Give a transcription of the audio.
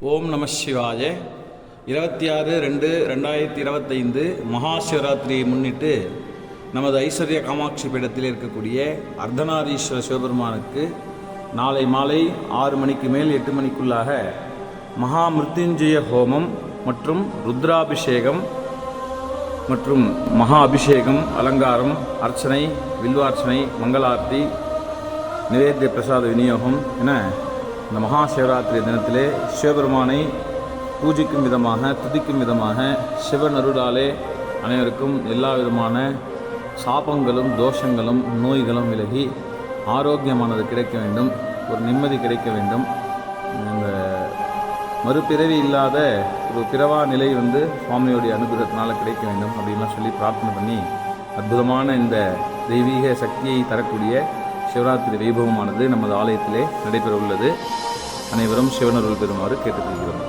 ஓம் நம சிவாய. 26/2/2025 மகா சிவராத்திரியை முன்னிட்டு நமது ஐஸ்வர்ய காமாட்சி பீடத்தில் இருக்கக்கூடிய அர்த்தநாரீஸ்வர சிவபெருமானுக்கு நாளை மாலை 6 மணிக்கு மேல் 8 மணிக்குள்ளாக மகா மிருத்யுஞ்சய ஹோமம் மற்றும் ருத்ராபிஷேகம் மற்றும் மகா அபிஷேகம், அலங்காரம், அர்ச்சனை, வில்வார்ச்சனை, மங்களார்த்தி, நிவேத்திய பிரசாத விநியோகம் என இந்த மகா சிவராத்திரி தினத்திலே சிவபெருமானை பூஜிக்கும் விதமாக, துதிக்கும் விதமாக, சிவன் அருளாலே அனைவருக்கும் எல்லா விதமான சாபங்களும் தோஷங்களும் நோய்களும் விலகி ஆரோக்கியமானது கிடைக்க வேண்டும், ஒரு நிம்மதி கிடைக்க வேண்டும், இந்த மறுபிறவி இல்லாத ஒரு பிறவா நிலை சுவாமியோடைய அனுகிரகத்தினால் கிடைக்க வேண்டும் அப்படின்லாம் சொல்லி பிரார்த்தனை பண்ணி அற்புதமான இந்த தெய்வீக சக்தியை தரக்கூடிய சிவராத்திரி வைபவமானது நமது ஆலயத்திலே நடைபெற உள்ளது. அனைவரும் சிவனருள் பெறுமாறு கேட்டுக்கொள்கிறோம்.